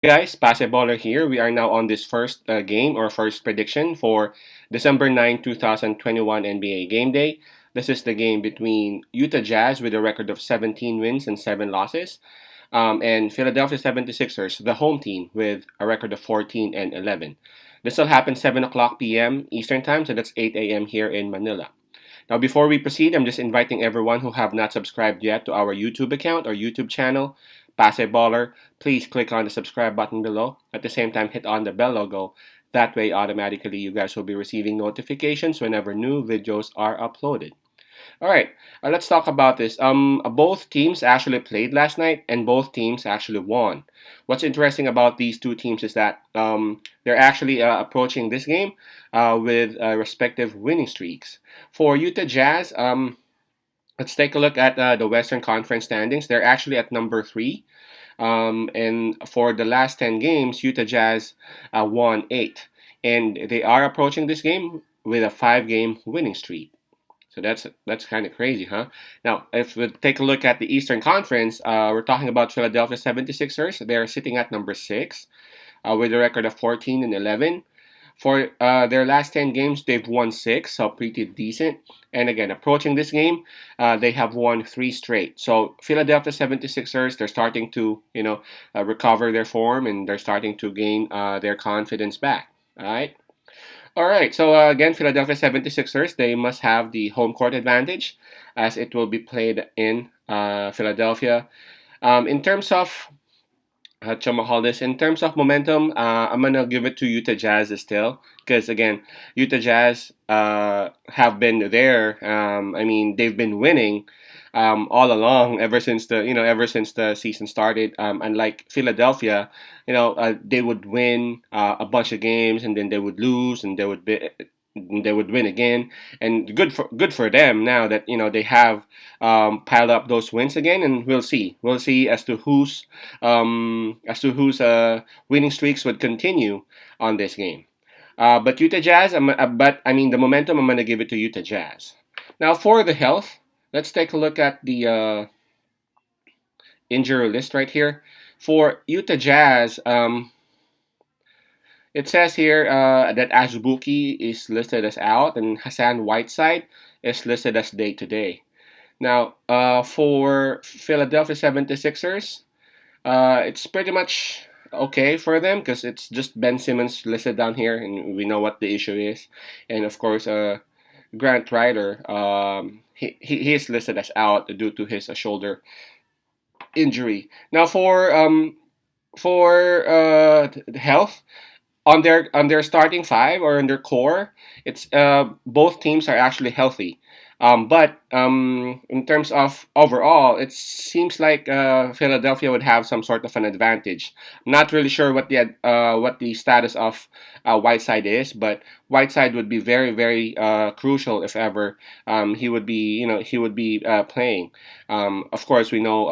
Guys, Basketballer here. We are now on this first game or first prediction for December 9, 2021 NBA Game Day. This is the game between Utah Jazz with a record of 17 wins and 7 losses, and Philadelphia 76ers, the home team, with a record of 14 and 11. This will happen 7 o'clock p.m. Eastern Time, so that's 8 a.m. here in Manila. Now, before we proceed, I'm just inviting everyone who have not subscribed yet to our YouTube account or YouTube channel, Basketballer. Please click on the subscribe button below. At the same time, hit on the bell logo. That way, automatically, you guys will be receiving notifications whenever new videos are uploaded. All right, let's talk about this. Both teams actually played last night, and both teams actually won. What's interesting about these two teams is that they're actually approaching this game with respective winning streaks. For Utah Jazz, let's take a look at the Western Conference standings. They're actually at number three. And for the last 10 games, Utah Jazz won eight. And they are approaching this game with a 5 game winning streak. So that's kind of crazy, huh? Now, if we take a look at the Eastern Conference, we're talking about Philadelphia 76ers. They're sitting at number 6 with a record of 14 and 11. For their last 10 games, they've won 6, so pretty decent. And again, approaching this game, they have won 3 straight. So Philadelphia 76ers, they're starting to, recover their form, and they're starting to gain their confidence back. All right. All right, so again, Philadelphia 76ers, they must have the home court advantage as it will be played in Philadelphia. In terms of in terms of momentum, I'm gonna give it to Utah Jazz still, because again, Utah Jazz have been there. I mean, they've been winning all along ever since the season started. Unlike Philadelphia, they would win a bunch of games and then they would lose and they would win again, and good for them now that they have piled up those wins again, and we'll see as to whose winning streaks would continue on this game. But Utah Jazz, but I mean the momentum, I'm gonna give it to Utah Jazz. Now for the health, let's take a look at the injury list right here. For Utah Jazz, it says here that Azubuki is listed as out and Hassan Whiteside is listed as day to day. Now, for Philadelphia 76ers, it's pretty much okay for them because it's just Ben Simmons listed down here, and we know what the issue is. And of course, Grant Ryder, he is listed as out due to his shoulder injury. Now, for health, on their starting five or on their core, it's both teams are actually healthy. But in terms of overall, it seems like Philadelphia would have some sort of an advantage. I'm not really sure what the status of Whiteside is, but Whiteside would be very very crucial if ever he would be playing. Of course, we know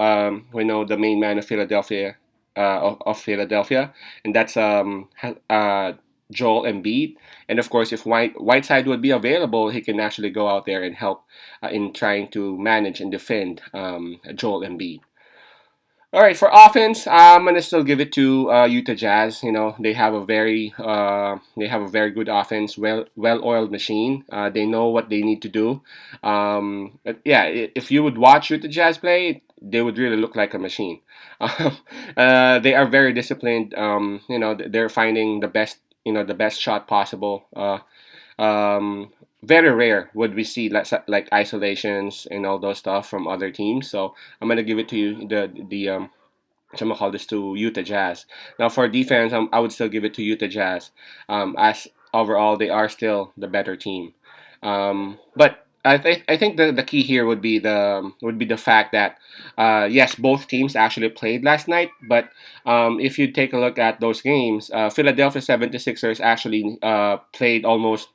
the main man of Philadelphia of Philadelphia, and that's Joel Embiid. And of course, if Whiteside would be available, he can actually go out there and help in trying to manage and defend Joel Embiid. All right, for offense, I'm gonna still give it to Utah Jazz. They have a very good offense, well-oiled machine. They know what they need to do. But yeah, if you would watch Utah Jazz play, they would really look like a machine. They are very disciplined. They're finding the best shot possible. Very rare would we see like isolations and all those stuff from other teams. So I'm gonna give it to you the I'm gonna call this to Utah Jazz. Now for defense, I would still give it to Utah Jazz. As overall they are still the better team. But I think the key here would be the fact that yes, both teams actually played last night. But if you take a look at those games, Philadelphia 76ers actually played almost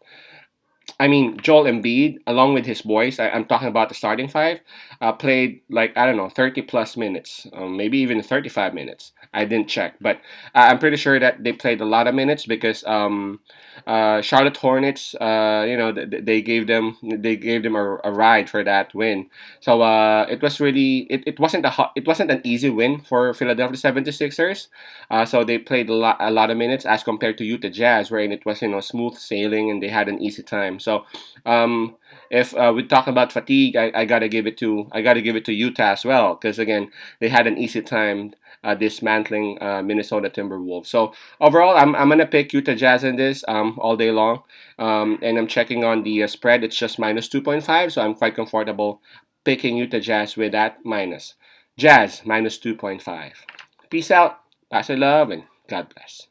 I mean, Joel Embiid, along with his boys, I'm talking about the starting five, played like, I don't know, 30 plus minutes, maybe even 35 minutes. I didn't check, but I'm pretty sure that they played a lot of minutes because Charlotte Hornets, they gave them a ride for that win. So it was really it wasn't an easy win for Philadelphia 76ers. So they played a lot of minutes as compared to Utah Jazz, wherein it was smooth sailing and they had an easy time. So um, if we talk about fatigue, I gotta give it to Utah as well because again they had an easy time dismantling Minnesota Timberwolves. So overall, I'm gonna pick Utah Jazz in this all day long, and I'm checking on the spread. It's just -2.5, so I'm quite comfortable picking Utah Jazz with that minus. Jazz -2.5. Peace out. Pass your love and God bless.